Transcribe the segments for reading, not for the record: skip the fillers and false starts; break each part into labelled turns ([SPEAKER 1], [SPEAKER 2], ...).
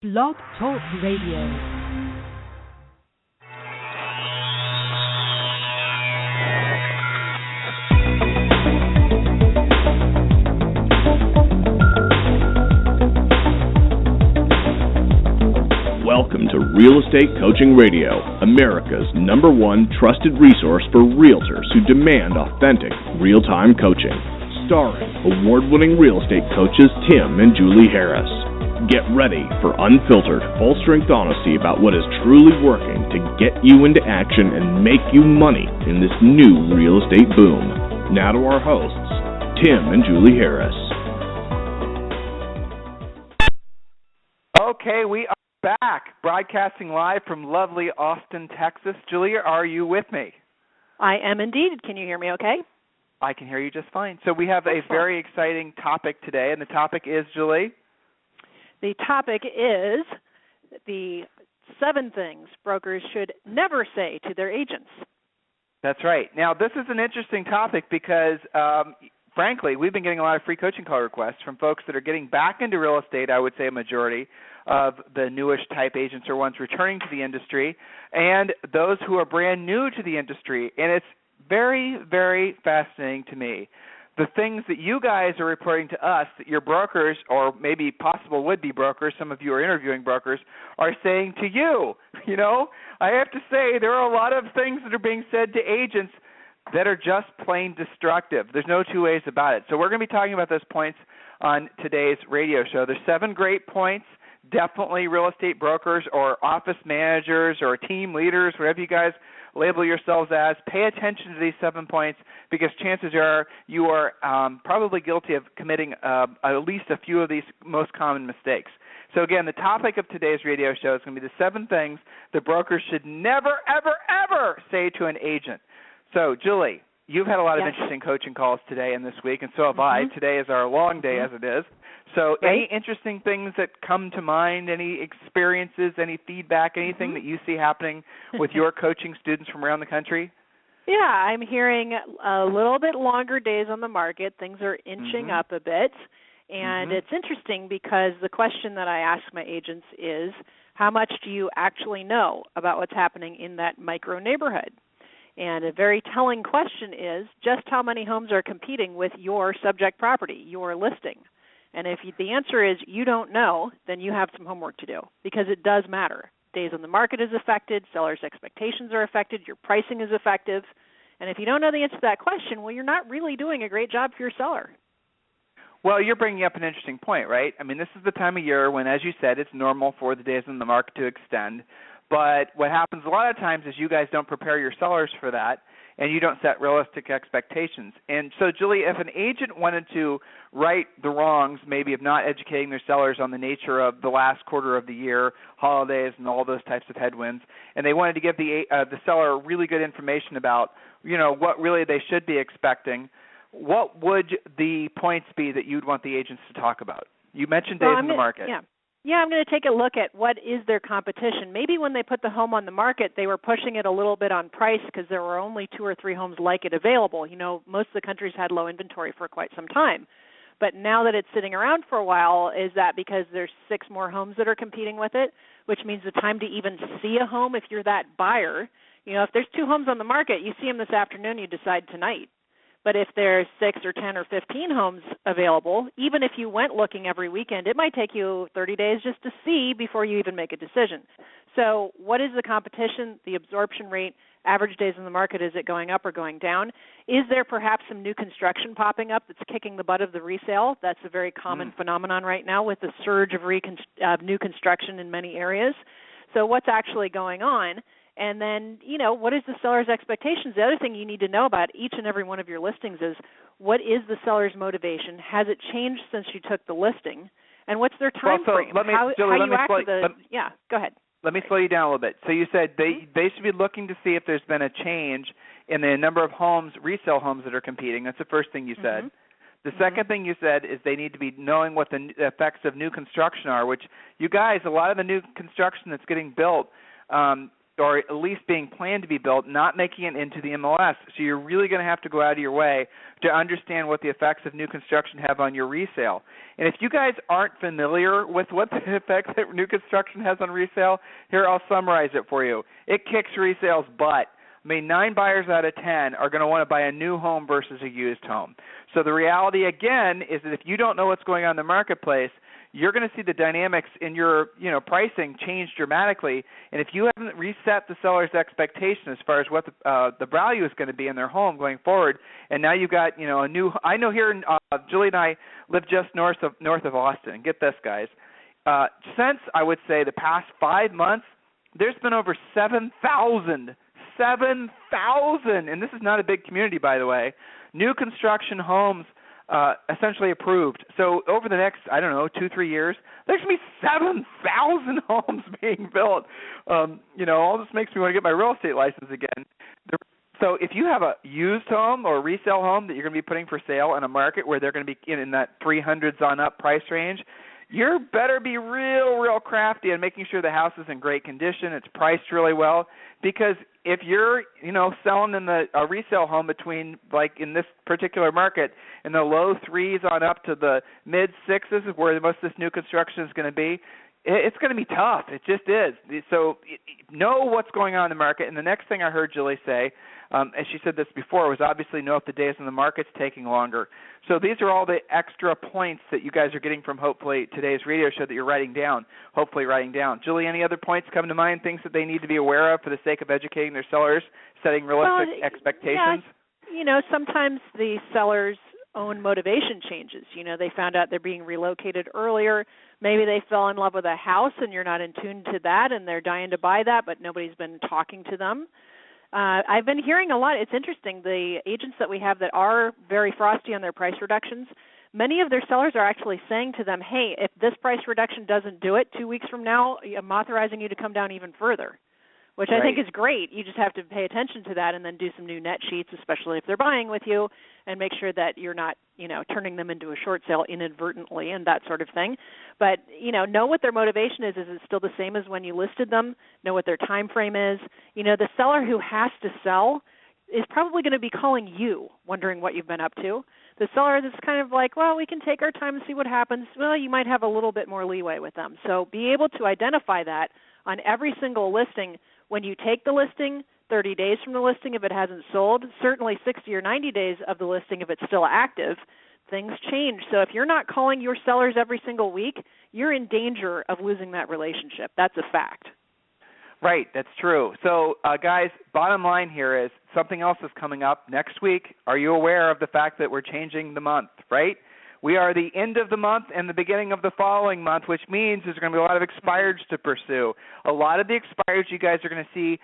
[SPEAKER 1] Blog Talk Radio.
[SPEAKER 2] Welcome to Real Estate Coaching Radio, America's #1 trusted resource for realtors who demand authentic, real-time coaching. Starring award-winning real estate coaches Tim and Julie Harris. Get ready for unfiltered, full-strength honesty about what is truly working to get you into action and make you money in this new real estate boom. Now to our hosts, Tim and Julie Harris.
[SPEAKER 3] Okay, we are back, broadcasting live from lovely Austin, Texas. Julia, are you with me?
[SPEAKER 4] I am indeed. Can you hear me okay?
[SPEAKER 3] I can hear you just fine. So we have a very exciting topic today, and the topic is, Julie?
[SPEAKER 4] The topic is the 7 things brokers should never say to their agents.
[SPEAKER 3] That's right. Now, this is an interesting topic because, frankly, we've been getting a lot of free coaching call requests from folks that are getting back into real estate. I would say a majority of the newish type agents are ones returning to the industry, and those who are brand new to the industry. And it's very, very fascinating to me. The things that you guys are reporting to us that your brokers, or maybe possible would-be brokers, some of you are interviewing brokers, are saying to you. You know, I have to say there are a lot of things that are being said to agents that are just plain destructive. There's no two ways about it. So we're going to be talking about those points on today's radio show. There's 7 great points. Definitely real estate brokers or office managers or team leaders, whatever you guys label yourselves as, pay attention to these 7 points because chances are you are probably guilty of committing at least a few of these most common mistakes. So again, the topic of today's radio show is going to be the 7 things that brokers should never, ever, ever say to an agent. So, Julie, you've had a lot of interesting coaching calls today and this week, and so have I. Today is our long day as it is. So any interesting things that come to mind, any experiences, any feedback, anything that you see happening with your coaching students from around the country?
[SPEAKER 4] Yeah, I'm hearing a little bit longer days on the market. Things are inching up a bit. And it's interesting because the question that I ask my agents is, how much do you actually know about what's happening in that micro neighborhood? And a very telling question is just how many homes are competing with your subject property, your listing. And if the answer is you don't know, then you have some homework to do because it does matter. Days on the market is affected, sellers' expectations are affected, your pricing is effective. And if you don't know the answer to that question, well, you're not really doing a great job for your seller.
[SPEAKER 3] Well, you're bringing up an interesting point, right? I mean, this is the time of year when, as you said, it's normal for the days on the market to extend. But what happens a lot of times is you guys don't prepare your sellers for that, and you don't set realistic expectations. And so, Julie, if an agent wanted to right the wrongs maybe of not educating their sellers on the nature of the last quarter of the year, holidays, and all those types of headwinds, and they wanted to give the seller really good information about, you know, what really they should be expecting, what would the points be that you'd want the agents to talk about? You mentioned days in the market.
[SPEAKER 4] Yeah, I'm going to take a look at what is their competition. Maybe when they put the home on the market, they were pushing it a little bit on price because there were only 2 or 3 homes like it available. You know, most of the country's had low inventory for quite some time. But now that it's sitting around for a while, is that because there's 6 more homes that are competing with it, which means the time to even see a home if you're that buyer. You know, if there's 2 homes on the market, you see them this afternoon, you decide tonight. But if there's 6 or 10 or 15 homes available, even if you went looking every weekend, it might take you 30 days just to see before you even make a decision. So what is the competition, the absorption rate, average days in the market? Is it going up or going down? Is there perhaps some new construction popping up that's kicking the butt of the resale? That's a very common phenomenon right now with the surge of new construction in many areas. So what's actually going on? And then, you know, what is the seller's expectations? The other thing you need to know about each and every one of your listings is what is the seller's motivation? Has it changed since you took the listing? And what's their time frame? Go ahead.
[SPEAKER 3] Let me slow you down a little bit. So you said they should be looking to see if there's been a change in the number of homes, resale homes that are competing. That's the first thing you said. The second thing you said is they need to be knowing what the effects of new construction are, which you guys, a lot of the new construction that's getting built, or at least being planned to be built, not making it into the MLS. So you're really going to have to go out of your way to understand what the effects of new construction have on your resale. And if you guys aren't familiar with what the effects that new construction has on resale, here I'll summarize it for you. It kicks resale's butt. I mean, 9 buyers out of 10 are going to want to buy a new home versus a used home. So the reality, again, is that if you don't know what's going on in the marketplace, you're going to see the dynamics in your, pricing change dramatically. And if you haven't reset the seller's expectation as far as what the value is going to be in their home going forward, and now you've got, a new. I know here in Julie and I live just north of Austin. And get this, guys. Since I would say the past 5 months, there's been over 7,000, and this is not a big community, by the way, new construction homes essentially approved. So over the next, 2-3 years, there's going to be 7,000 homes being built. All this makes me want to get my real estate license again. So if you have a used home or a resale home that you're going to be putting for sale in a market where they're going to be in that 300s on up price range, you better be real crafty in making sure the house is in great condition, it's priced really well, because if you're, selling in a resale home between, like in this particular market, in the low 3s on up to the mid 6s where most of this new construction is going to be, it's going to be tough. It just is. So know what's going on in the market. And the next thing I heard Julie say, and she said this before, was obviously know if the days in the market's taking longer. So these are all the extra points that you guys are getting from hopefully today's radio show that you're writing down, Julie, any other points come to mind, things that they need to be aware of for the sake of educating their sellers, setting realistic expectations?
[SPEAKER 4] Yeah, sometimes the seller's own motivation changes. They found out they're being relocated earlier. Maybe they fell in love with a house and you're not in tune to that and they're dying to buy that, but nobody's been talking to them. I've been hearing a lot. It's interesting. The agents that we have that are very frosty on their price reductions, many of their sellers are actually saying to them, hey, if this price reduction doesn't do it 2 weeks from now, I'm authorizing you to come down even further, which I think is great. You just have to pay attention to that and then do some new net sheets, especially if they're buying with you, and make sure that you're not, turning them into a short sale inadvertently and that sort of thing. But, know what their motivation is. Is it still the same as when you listed them? Know what their time frame is. The seller who has to sell is probably going to be calling you, wondering what you've been up to. The seller is kind of like, well, we can take our time and see what happens. Well, you might have a little bit more leeway with them. So be able to identify that on every single listing. When you take the listing, 30 days from the listing if it hasn't sold, certainly 60 or 90 days of the listing if it's still active, things change. So if you're not calling your sellers every single week, you're in danger of losing that relationship. That's a fact.
[SPEAKER 3] Right, that's true. So, guys, bottom line here is something else is coming up next week. Are you aware of the fact that we're changing the month, right? We are the end of the month and the beginning of the following month, which means there's going to be a lot of expireds to pursue. A lot of the expireds you guys are going to see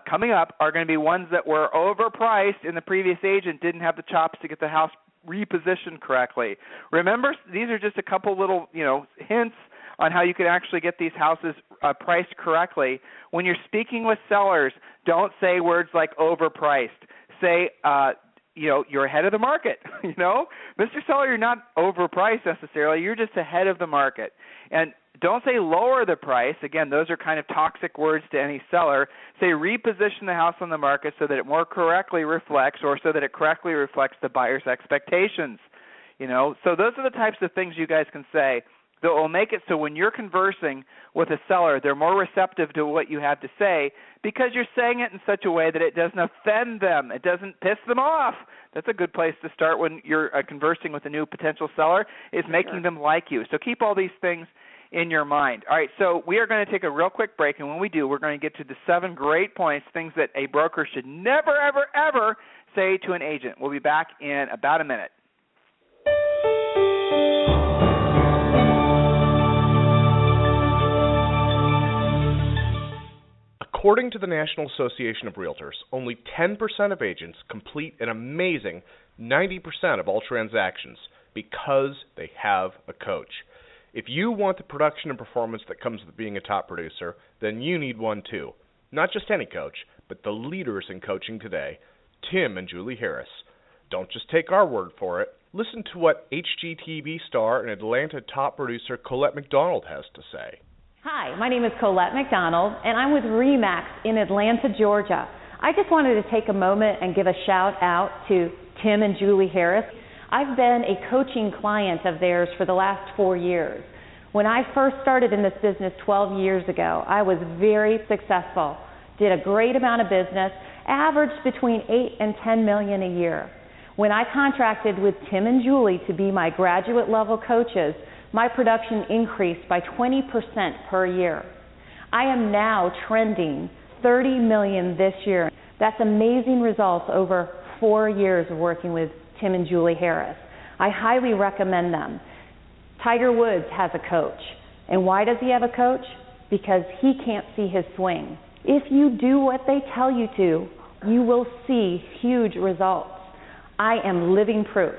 [SPEAKER 3] coming up are going to be ones that were overpriced and the previous agent didn't have the chops to get the house repositioned correctly. Remember, these are just a couple little, hints on how you can actually get these houses priced correctly. When you're speaking with sellers, don't say words like overpriced. Say, you're ahead of the market, Mr. Seller, you're not overpriced necessarily. You're just ahead of the market. And don't say lower the price. Again, those are kind of toxic words to any seller. Say reposition the house on the market so that it more correctly reflects or so that it correctly reflects the buyer's expectations. So those are the types of things you guys can say that will make it so when you're conversing with a seller, they're more receptive to what you have to say because you're saying it in such a way that it doesn't offend them. It doesn't piss them off. That's a good place to start when you're conversing with a new potential seller, is making them like you. So keep all these things in your mind. All right, so we are going to take a real quick break, and when we do, we're going to get to the 7 great points, things that a broker should never, ever, ever say to an agent. We'll be back in about a minute.
[SPEAKER 2] According to the National Association of Realtors, only 10% of agents complete an amazing 90% of all transactions because they have a coach. If you want the production and performance that comes with being a top producer, then you need one too. Not just any coach, but the leaders in coaching today, Tim and Julie Harris. Don't just take our word for it. Listen to what HGTV star and Atlanta top producer Colette McDonald has to say.
[SPEAKER 5] Hi, my name is Colette McDonald, and I'm with RE/MAX in Atlanta, Georgia. I just wanted to take a moment and give a shout out to Tim and Julie Harris. I've been a coaching client of theirs for the last 4 years. When I first started in this business 12 years ago, I was very successful, did a great amount of business, averaged between 8 and 10 million a year. When I contracted with Tim and Julie to be my graduate level coaches, my production increased by 20% per year. I am now trending 30 million this year. That's amazing results over 4 years of working with Tim and Julie Harris. I highly recommend them. Tiger Woods has a coach. And why does he have a coach? Because he can't see his swing. If you do what they tell you to, you will see huge results. I am living proof.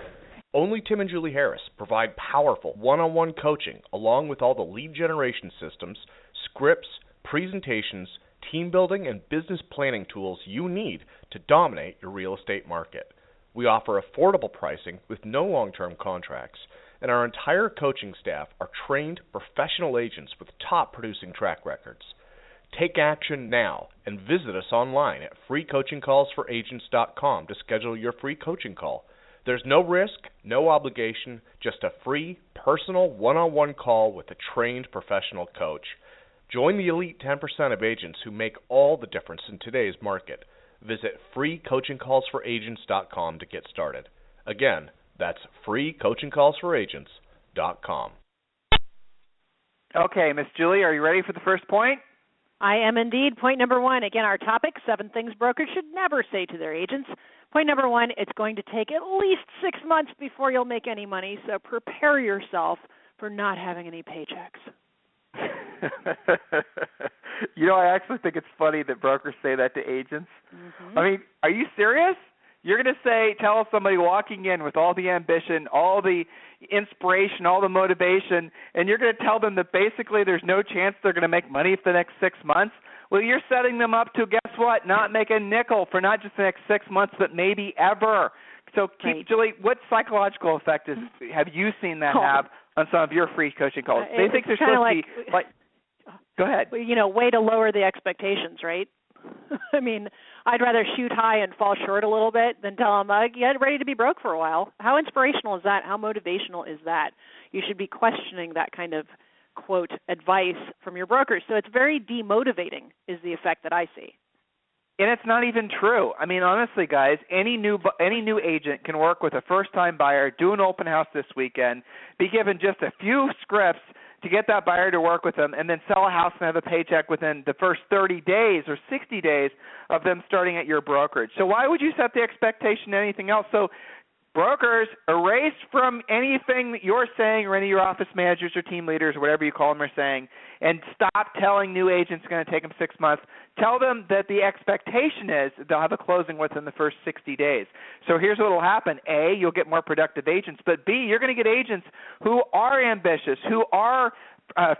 [SPEAKER 2] Only Tim and Julie Harris provide powerful one-on-one coaching along with all the lead generation systems, scripts, presentations, team building, and business planning tools you need to dominate your real estate market. We offer affordable pricing with no long-term contracts, and our entire coaching staff are trained professional agents with top producing track records. Take action now and visit us online at freecoachingcallsforagents.com to schedule your free coaching call. There's no risk, no obligation, just a free, personal, one-on-one call with a trained professional coach. Join the elite 10% of agents who make all the difference in today's market. Visit freecoachingcallsforagents.com to get started. Again, that's freecoachingcallsforagents.com.
[SPEAKER 3] Okay, Miss Julie, are you ready for the first point?
[SPEAKER 4] I am indeed. Point number 1, again, our topic, 7 things brokers should never say to their agents. Point number 1, it's going to take at least 6 months before you'll make any money, so prepare yourself for not having any paychecks.
[SPEAKER 3] I actually think it's funny that brokers say that to agents. Mm-hmm. I mean, are you serious? You're going to tell somebody walking in with all the ambition, all the inspiration, all the motivation, and you're going to tell them that basically there's no chance they're going to make money for the next 6 months? Well, you're setting them up to, guess what, not make a nickel for not just the next 6 months, but maybe ever. So, Julie, what psychological effect have you seen that have on some of your free coaching calls? They think they're supposed to be like, go ahead.
[SPEAKER 4] Way to lower the expectations, right? I mean, I'd rather shoot high and fall short a little bit than tell them, get ready to be broke for a while. How inspirational is that? How motivational is that? You should be questioning that kind of, quote, advice from your brokers. So it's very demotivating is the effect that I see.
[SPEAKER 3] And it's not even true. I mean, honestly, guys, any new agent can work with a first-time buyer, do an open house this weekend, be given just a few scripts to get that buyer to work with them, and then sell a house and have a paycheck within the first 30 days or 60 days of them starting at your brokerage. So why would you set the expectation to anything else? So brokers, erase from anything that you're saying or any of your office managers or team leaders or whatever you call them are saying, and stop telling new agents it's going to take them 6 months. Tell them that the expectation is that they'll have a closing within the first 60 days. So here's what will happen. A, you'll get more productive agents. But B, you're going to get agents who are ambitious, who are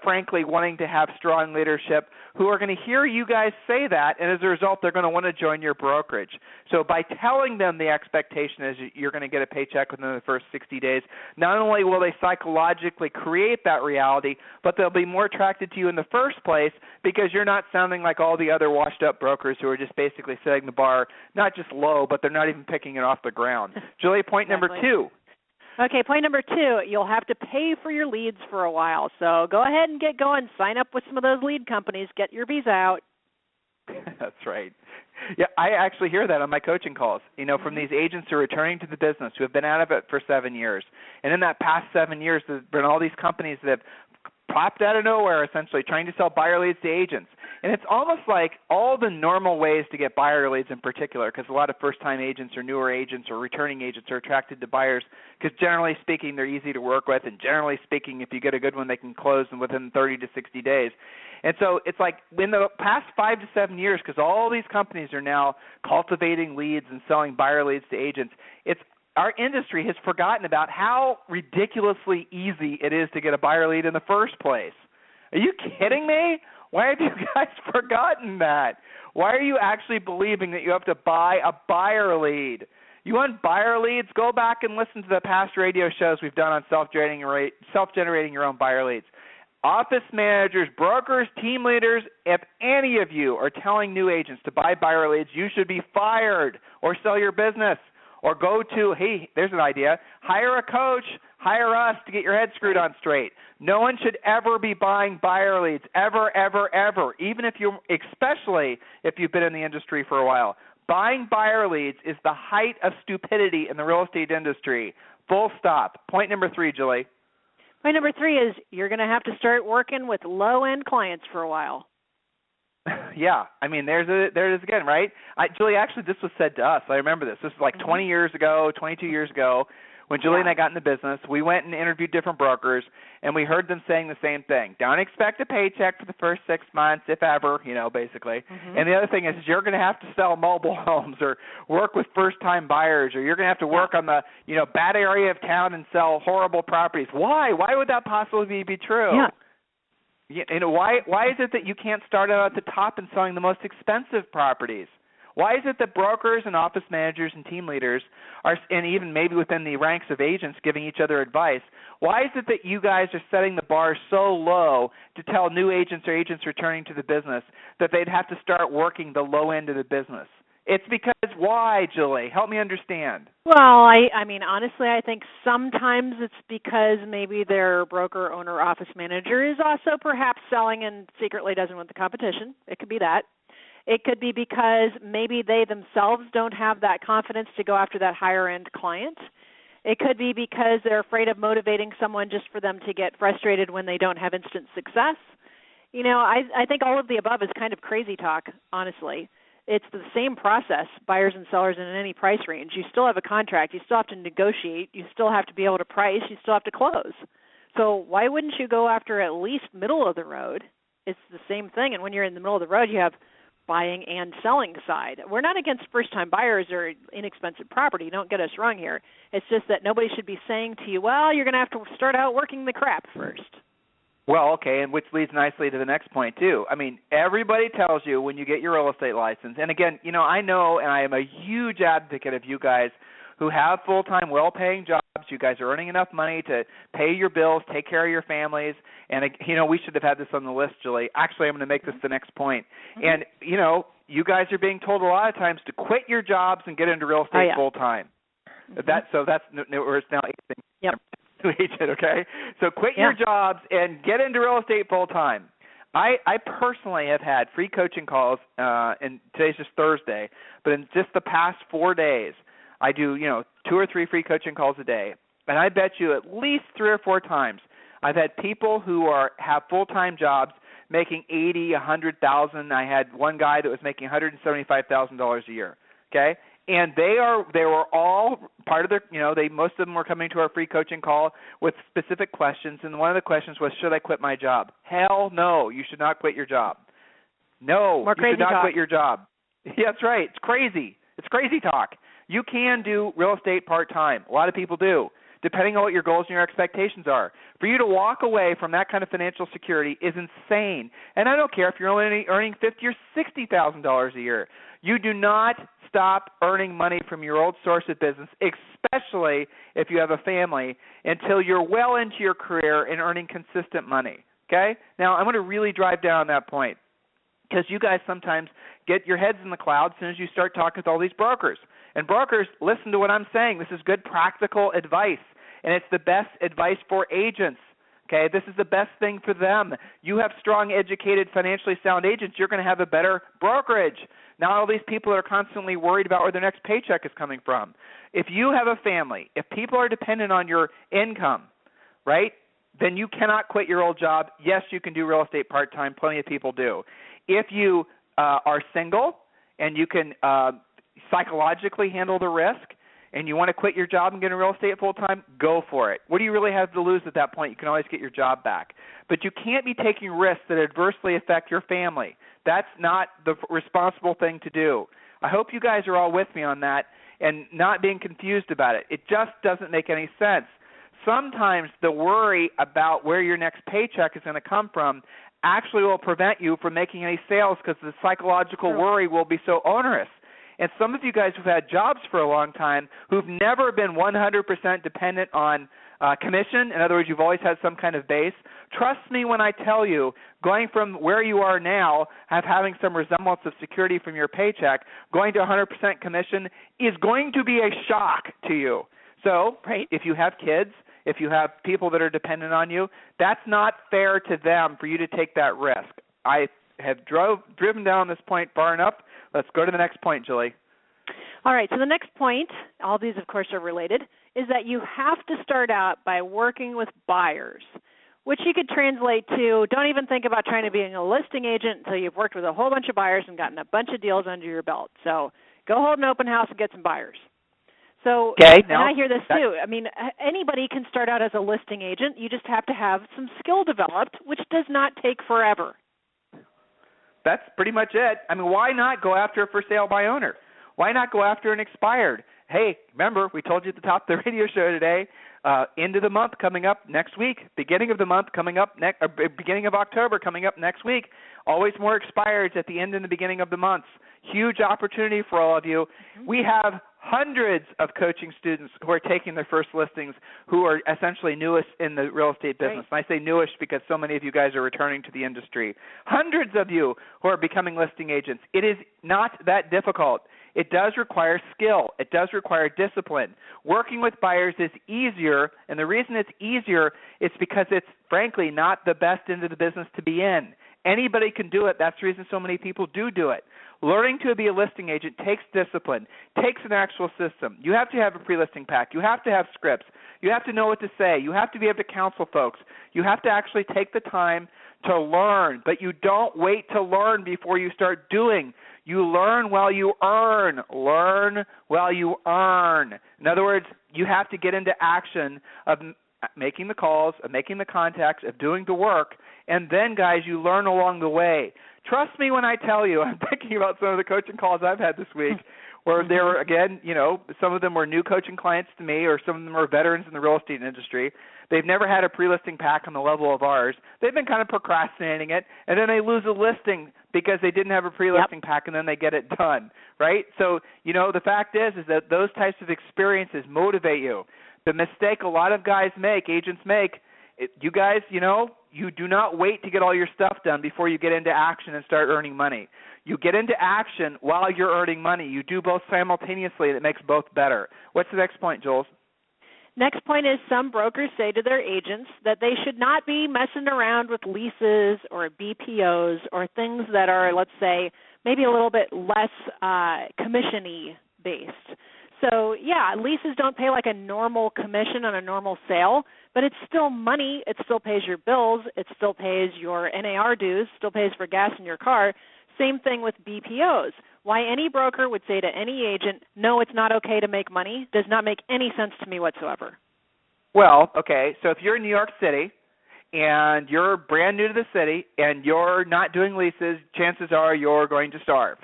[SPEAKER 3] frankly wanting to have strong leadership, who are going to hear you guys say that, and as a result, they're going to want to join your brokerage. So by telling them the expectation is you're going to get a paycheck within the first 60 days, not only will they psychologically create that reality, but they'll be more attracted to you in the first place because you're not sounding like all the other washed-up brokers who are just basically setting the bar not just low, but they're not even picking it off the ground. Julie, point number 2.
[SPEAKER 4] Okay, point number 2, you'll have to pay for your leads for a while. So go ahead and get going. Sign up with some of those lead companies. Get your visa out.
[SPEAKER 3] That's right. Yeah, I actually hear that on my coaching calls, from these agents who are returning to the business who have been out of it for 7 years. And in that past 7 years, there's been all these companies that have popped out of nowhere, essentially, trying to sell buyer leads to agents. And it's almost like all the normal ways to get buyer leads in particular, because a lot of first-time agents or newer agents or returning agents are attracted to buyers because generally speaking, they're easy to work with, and generally speaking, if you get a good one, they can close within 30 to 60 days. And so it's like in the past 5 to 7 years, because all these companies are now cultivating leads and selling buyer leads to agents, our industry has forgotten about how ridiculously easy it is to get a buyer lead in the first place. Are you kidding me? Why have you guys forgotten that? Why are you actually believing that you have to buy a buyer lead? You want buyer leads? Go back and listen to the past radio shows we've done on self-generating your own buyer leads. office managers, brokers, team leaders, if any of you are telling new agents to buy buyer leads, you should be fired or sell your business or go to, hey, there's an idea, hire a coach, hire us to get your head screwed on straight. No one should ever be buying buyer leads, ever, ever, ever, even if you, especially if you've been in the industry for a while. Buying buyer leads is the height of stupidity in the real estate industry. Full stop. Point number 3, Julie.
[SPEAKER 4] Point number 3 is you're going to have to start working with low-end clients for a while.
[SPEAKER 3] Yeah, I mean, there it is again, right? Julie, actually, this was said to us. I remember this. This was like 20 years ago, 22 years ago. When Julie and I got in the business, we went and interviewed different brokers, and we heard them saying the same thing. Don't expect a paycheck for the first 6 months, if ever, basically. And the other thing is you're going to have to sell mobile homes or work with first-time buyers, or you're going to have to work on the, bad area of town and sell horrible properties. Why? Why would that possibly be true? Yeah. Why is it that you can't start out at the top and selling the most expensive properties? Why is it that brokers and office managers and team leaders are, and even maybe within the ranks of agents giving each other advice, why is it that you guys are setting the bar so low to tell new agents or agents returning to the business that they'd have to start working the low end of the business? It's because why, Julie? Help me understand.
[SPEAKER 4] Well, I mean, honestly, I think sometimes it's because maybe their broker, owner, office manager is also perhaps selling and secretly doesn't want the competition. It could be that. It could be because maybe they themselves don't have that confidence to go after that higher-end client. It could be because they're afraid of motivating someone just for them to get frustrated when they don't have instant success. I think all of the above is kind of crazy talk, honestly. It's the same process, buyers and sellers in any price range. You still have a contract. You still have to negotiate. You still have to be able to price. You still have to close. So why wouldn't you go after at least middle of the road? It's the same thing. And when you're in the middle of the road, you have buying and selling side. We're not against first-time buyers or inexpensive property. Don't get us wrong here. It's just that nobody should be saying to you, well, you're going to have to start out working the crap first.
[SPEAKER 3] Well, okay, and which leads nicely to the next point, too. I mean, everybody tells you when you get your real estate license, and again, I know and I am a huge advocate of you guys who have full-time, well-paying jobs. You guys are earning enough money to pay your bills, take care of your families, and, we should have had this on the list, Julie. Actually, I'm going to make this the next point. And, you guys are being told a lot of times to quit your jobs and get into real estate full-time. That's now
[SPEAKER 4] Yep.
[SPEAKER 3] Agent, okay? So quit your jobs and get into real estate full-time. I personally have had free coaching calls, and today's just Thursday, but in just the past 4 days, I do, 2 or 3 free coaching calls a day, and I bet you at least 3 or 4 times I've had people who have full-time jobs making $80,000, $100,000. I had one guy that was making $175,000 a year, okay? And they were all part of their, most of them were coming to our free coaching call with specific questions, and one of the questions was, should I quit my job? Hell no, you should not quit your job. No, you should not quit your job. Yeah, that's right. It's crazy. It's crazy talk. You can do real estate part-time. A lot of people do, depending on what your goals and your expectations are. For you to walk away from that kind of financial security is insane. And I don't care if you're only earning $50,000 or $60,000 a year. You do not stop earning money from your old source of business, especially if you have a family, until you're well into your career and earning consistent money, okay? Now, I'm going to really drive down on that point because you guys sometimes get your heads in the clouds as soon as you start talking with all these brokers. And brokers, listen to what I'm saying. This is good practical advice, and it's the best advice for agents. Okay, this is the best thing for them. You have strong, educated, financially sound agents, you're going to have a better brokerage. Not all these people are constantly worried about where their next paycheck is coming from. If you have a family, if people are dependent on your income, right, then you cannot quit your old job. Yes, you can do real estate part-time. Plenty of people do. If you are single and you can psychologically handle the risk, and you want to quit your job and get into real estate full-time, go for it. What do you really have to lose at that point? You can always get your job back. But you can't be taking risks that adversely affect your family. That's not the responsible thing to do. I hope you guys are all with me on that and not being confused about it. It just doesn't make any sense. Sometimes the worry about where your next paycheck is going to come from actually will prevent you from making any sales because the psychological worry will be so onerous. And some of you guys who've had jobs for a long time who've never been 100% dependent on commission, in other words, you've always had some kind of base, trust me when I tell you, going from where you are now, having some resemblance of security from your paycheck, going to 100% commission is going to be a shock to you. So if you have kids, if you have people that are dependent on you, that's not fair to them for you to take that risk. I have driven down this point far enough. Let's go to the next point, Julie.
[SPEAKER 4] All right, so the next point, all these, of course, are related, is that you have to start out by working with buyers, which you could translate to don't even think about trying to be a listing agent until you've worked with a whole bunch of buyers and gotten a bunch of deals under your belt. So go hold an open house and get some buyers. So, and I hear this too. I mean, anybody can start out as a listing agent. You just have to have some skill developed, which does not take forever.
[SPEAKER 3] That's pretty much it. I mean, why not go after a for sale by owner? Why not go after an expired? Hey, remember, we told you at the top of the radio show today, end of the month coming up next week, beginning of the month coming up beginning of October coming up next week. Always more expireds at the end and the beginning of the months. Huge opportunity for all of you. We have hundreds of coaching students who are taking their first listings who are essentially newest in the real estate business. And I say newish because so many of you guys are returning to the industry. Hundreds of you who are becoming listing agents. It is not that difficult. It does require skill. It does require discipline. Working with buyers is easier, and the reason it's easier is because it's, frankly, not the best end of the business to be in. Anybody can do it. That's the reason so many people do it. Learning to be a listing agent takes discipline, takes an actual system. You have to have a pre-listing pack. You have to have scripts. You have to know what to say. You have to be able to counsel folks. You have to actually take the time to learn, but you don't wait to learn before you start doing. You learn while you earn. Learn while you earn. In other words, you have to get into action of making the calls, of making the contacts, of doing the work, and then, guys, you learn along the way. Trust me when I tell you, I'm thinking about some of the coaching calls I've had this week where there were, again, some of them were new coaching clients to me or some of them are veterans in the real estate industry. They've never had a pre-listing pack on the level of ours. They've been kind of procrastinating it, and then they lose a listing because they didn't have a pre-listing pack, and then they get it done, right? So, the fact is that those types of experiences motivate you. The mistake a lot of guys make, agents make, you guys, you do not wait to get all your stuff done before you get into action and start earning money. You get into action while you're earning money. You do both simultaneously, and it makes both better. What's the next point, Jules?
[SPEAKER 4] Next point is some brokers say to their agents that they should not be messing around with leases or BPOs or things that are, let's say, maybe a little bit less commission-y based. So, leases don't pay like a normal commission on a normal sale, but it's still money. It still pays your bills. It still pays your NAR dues, still pays for gas in your car. Same thing with BPOs. Why any broker would say to any agent, no, it's not okay to make money, does not make any sense to me whatsoever.
[SPEAKER 3] Well, okay, so if you're in New York City and you're brand new to the city and you're not doing leases, chances are you're going to starve,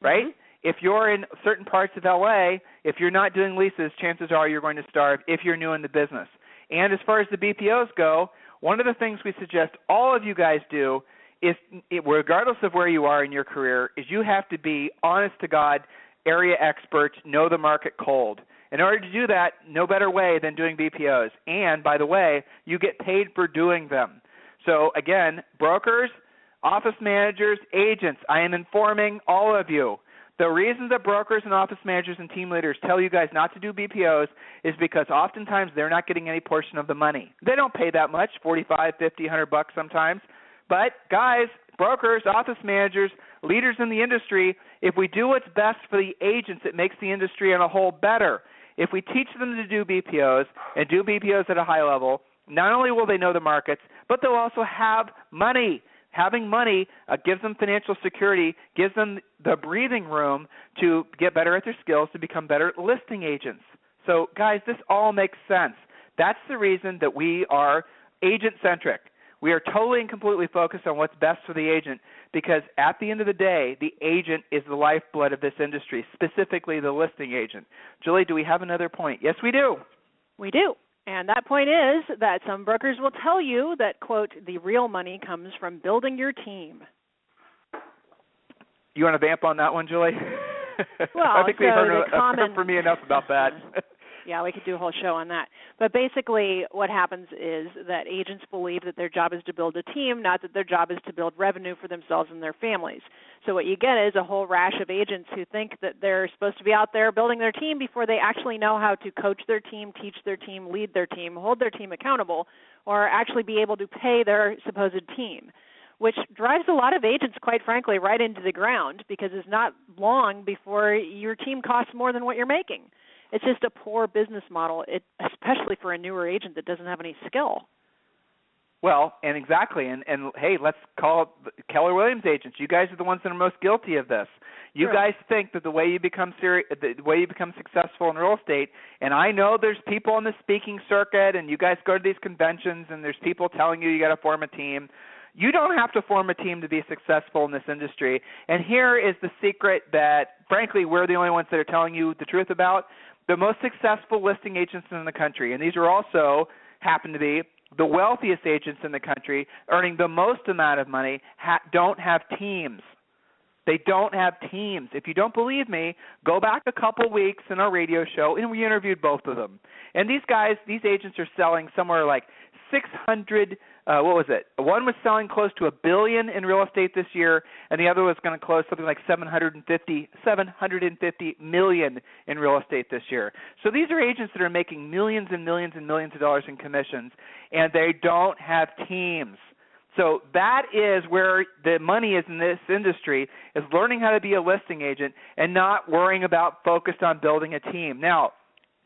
[SPEAKER 3] right? Mm-hmm. If you're in certain parts of L.A., if you're not doing leases, chances are you're going to starve if you're new in the business. And as far as the BPOs go, one of the things we suggest all of you guys do is, regardless of where you are in your career, is you have to be honest-to-God area experts, know the market cold. In order to do that, no better way than doing BPOs. And, by the way, you get paid for doing them. So, again, brokers, office managers, agents, I am informing all of you. The reason that brokers and office managers and team leaders tell you guys not to do BPOs is because oftentimes they're not getting any portion of the money. They don't pay that much, $45, $50, $100 sometimes. But, guys, brokers, office managers, leaders in the industry, if we do what's best for the agents, it makes the industry on a whole better. If we teach them to do BPOs and do BPOs at a high level, not only will they know the markets, but they'll also have money. Having money gives them financial security, gives them the breathing room to get better at their skills, to become better listing agents. So, guys, this all makes sense. That's the reason that we are agent-centric. We are totally and completely focused on what's best for the agent because at the end of the day, the agent is the lifeblood of this industry, specifically the listing agent. Julie, do we have another point? Yes, we do.
[SPEAKER 4] We do. And that point is that some brokers will tell you that, quote, the real money comes from building your team.
[SPEAKER 3] You want to vamp on that one, Julie?
[SPEAKER 4] Well,
[SPEAKER 3] I think
[SPEAKER 4] so
[SPEAKER 3] heard from me enough about that.
[SPEAKER 4] Yeah, we could do a whole show on that. But basically what happens is that agents believe that their job is to build a team, not that their job is to build revenue for themselves and their families. So what you get is a whole rash of agents who think that they're supposed to be out there building their team before they actually know how to coach their team, teach their team, lead their team, hold their team accountable, or actually be able to pay their supposed team, which drives a lot of agents, quite frankly, right into the ground because it's not long before your team costs more than what you're making. It's just a poor business model, especially for a newer agent that doesn't have any skill.
[SPEAKER 3] Well, and exactly, and hey, let's call it Keller Williams agents. You guys are the ones that are most guilty of this. You guys think that the way you become successful in real estate, and I know there's people on the speaking circuit, and you guys go to these conventions, and there's people telling you got to form a team. You don't have to form a team to be successful in this industry. And here is the secret that, frankly, we're the only ones that are telling you the truth about. The most successful listing agents in the country, and these are also happen to be the wealthiest agents in the country, earning the most amount of money, don't have teams. They don't have teams. If you don't believe me, go back a couple weeks in our radio show, and we interviewed both of them. And these guys, these agents are selling somewhere like 600. What was it? One was selling close to $1 billion in real estate this year, and the other was going to close something like $750 million in real estate this year. So these are agents that are making millions and millions and millions of dollars in commissions, and they don't have teams. So that is where the money is in this industry, is learning how to be a listing agent and not worrying about focused on building a team. Now,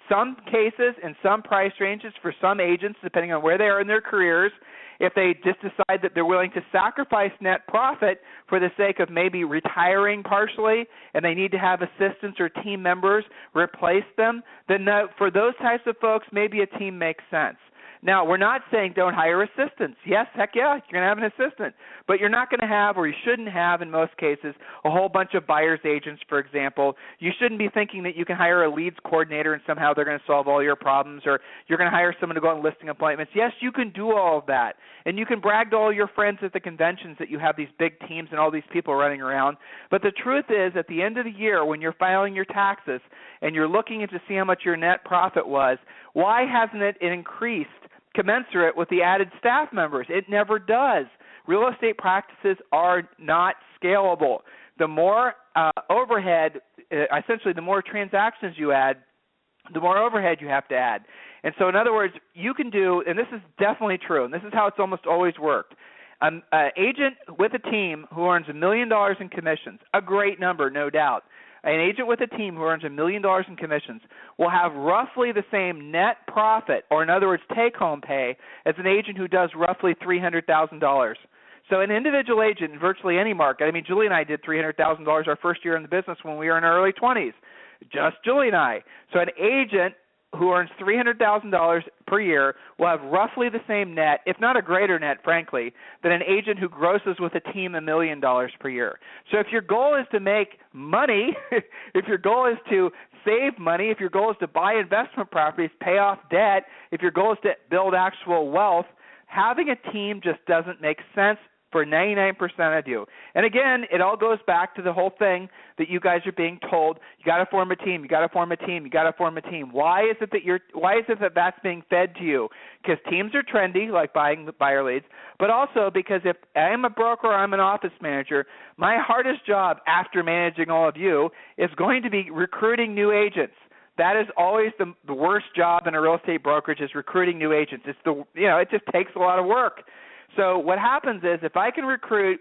[SPEAKER 3] some cases and some price ranges for some agents, depending on where they are in their careers, if they just decide that they're willing to sacrifice net profit for the sake of maybe retiring partially and they need to have assistants or team members replace them, then for those types of folks, maybe a team makes sense. Now, we're not saying don't hire assistants. Yes, heck yeah, you're going to have an assistant. But you're not going to have, or you shouldn't have in most cases, a whole bunch of buyer's agents, for example. You shouldn't be thinking that you can hire a leads coordinator and somehow they're going to solve all your problems, or you're going to hire someone to go on listing appointments. Yes, you can do all of that. And you can brag to all your friends at the conventions that you have these big teams and all these people running around. But the truth is, at the end of the year, when you're filing your taxes and you're looking to see how much your net profit was, why hasn't it increased commensurate with the added staff members? It never does. Real estate practices are not scalable. The more overhead, essentially the more transactions you add, the more overhead you have to add. And so in other words, you can do, and this is definitely true, and this is how it's almost always worked, an agent with a team who earns $1 million in commissions, a great number, no doubt. An agent with a team who earns $1 million in commissions will have roughly the same net profit, or in other words, take-home pay, as an agent who does roughly $300,000. So an individual agent in virtually any market, I mean, Julie and I did $300,000 our first year in the business when we were in our early 20s, just Julie and I. So an agent who earns $300,000 per year will have roughly the same net, if not a greater net, frankly, than an agent who grosses with a team $1 million per year. So if your goal is to make money, if your goal is to save money, if your goal is to buy investment properties, pay off debt, if your goal is to build actual wealth, having a team just doesn't make sense for 99% of you. And again, it all goes back to the whole thing that you guys are being told, you got to form a team, you got to form a team, you got to form a team. Why is it that that's being fed to you? Because teams are trendy, like buying the buyer leads, but also because if I'm a broker or I'm an office manager, my hardest job after managing all of you is going to be recruiting new agents. That is always the worst job in a real estate brokerage, is recruiting new agents. It just takes a lot of work. So what happens is, if I can recruit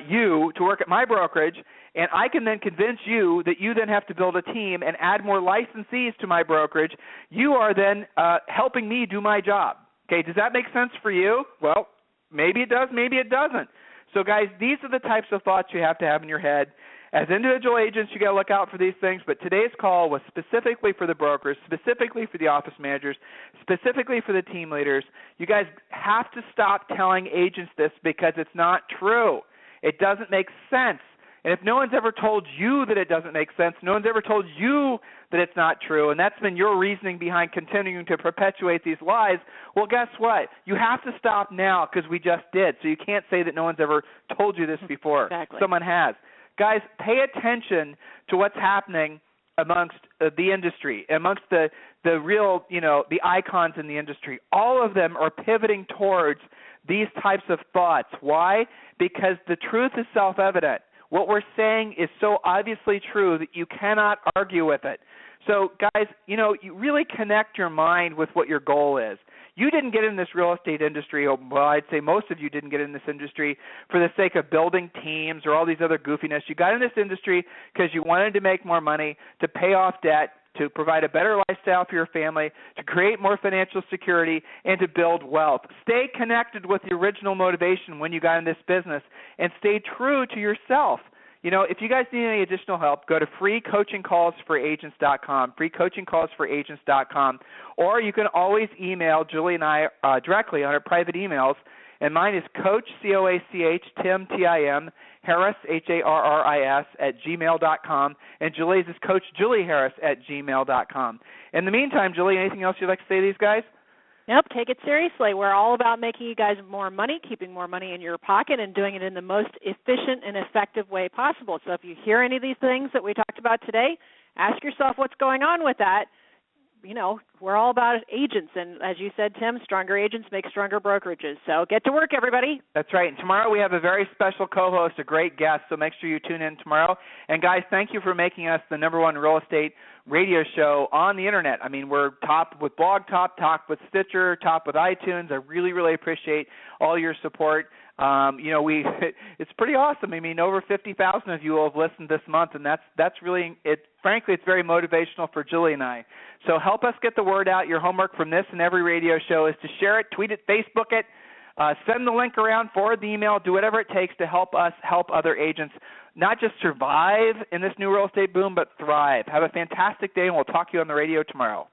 [SPEAKER 3] you to work at my brokerage, and I can then convince you that you then have to build a team and add more licensees to my brokerage, you are then helping me do my job. Okay, does that make sense for you? Well, maybe it does, maybe it doesn't. So guys, these are the types of thoughts you have to have in your head. As individual agents, you got to look out for these things, but today's call was specifically for the brokers, specifically for the office managers, specifically for the team leaders. You guys have to stop telling agents this, because it's not true. It doesn't make sense. And if no one's ever told you that it doesn't make sense, no one's ever told you that it's not true, and that's been your reasoning behind continuing to perpetuate these lies, well, guess what? You have to stop now, because we just did. So you can't say that no one's ever told you this before.
[SPEAKER 4] Exactly.
[SPEAKER 3] Someone has. guys, pay attention to what's happening amongst the industry, amongst the real, the icons in the industry. All of them are pivoting towards these types of thoughts. Why? Because the truth is self-evident. What we're saying is so obviously true that you cannot argue with it. So, guys, you really connect your mind with what your goal is. You didn't get in this real estate industry, well, I'd say most of you didn't get in this industry for the sake of building teams or all these other goofiness. You got in this industry because you wanted to make more money, to pay off debt, to provide a better lifestyle for your family, to create more financial security, and to build wealth. Stay connected with the original motivation when you got in this business, and stay true to yourself. If you guys need any additional help, go to freecoachingcallsforagents.com, freecoachingcallsforagents.com, or you can always email Julie and I directly on our private emails, and mine is Coach, C-O-A-C-H, Tim, T-I-M, Harris, H-A-R-R-I-S, @gmail.com, and Julie's is Coach Julie Harris @gmail.com. In the meantime, Julie, anything else you'd like to say to these guys?
[SPEAKER 4] Nope, take it seriously. We're all about making you guys more money, keeping more money in your pocket, and doing it in the most efficient and effective way possible. So if you hear any of these things that we talked about today, ask yourself what's going on with that. We're all about agents, and as you said, Tim, stronger agents make stronger brokerages. So get to work, everybody.
[SPEAKER 3] That's right. And tomorrow we have a very special co-host, a great guest, so make sure you tune in tomorrow. And, guys, thank you for making us the #1 real estate radio show on the Internet. I mean, we're top with Blog Top with Stitcher, top with iTunes. I really, really appreciate all your support. It's pretty awesome. I mean, over 50,000 of you will have listened this month, and that's really it. Frankly, it's very motivational for Julie and I. So help us get the word out. Your homework from this and every radio show is to share it, tweet it, Facebook it, send the link around, forward the email, do whatever it takes to help us help other agents not just survive in this new real estate boom, but thrive. Have a fantastic day, and we'll talk to you on the radio tomorrow.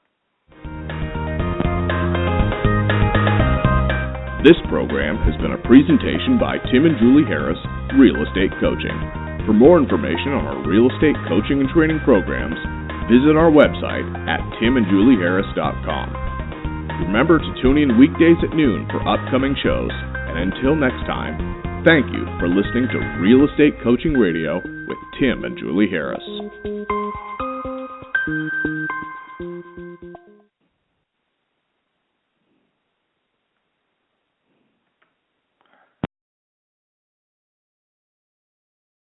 [SPEAKER 2] This program has been a presentation by Tim and Julie Harris, Real Estate Coaching. For more information on our real estate coaching and training programs, visit our website at timandjulieharris.com. Remember to tune in weekdays at noon for upcoming shows, and until next time, thank you for listening to Real Estate Coaching Radio with Tim and Julie Harris.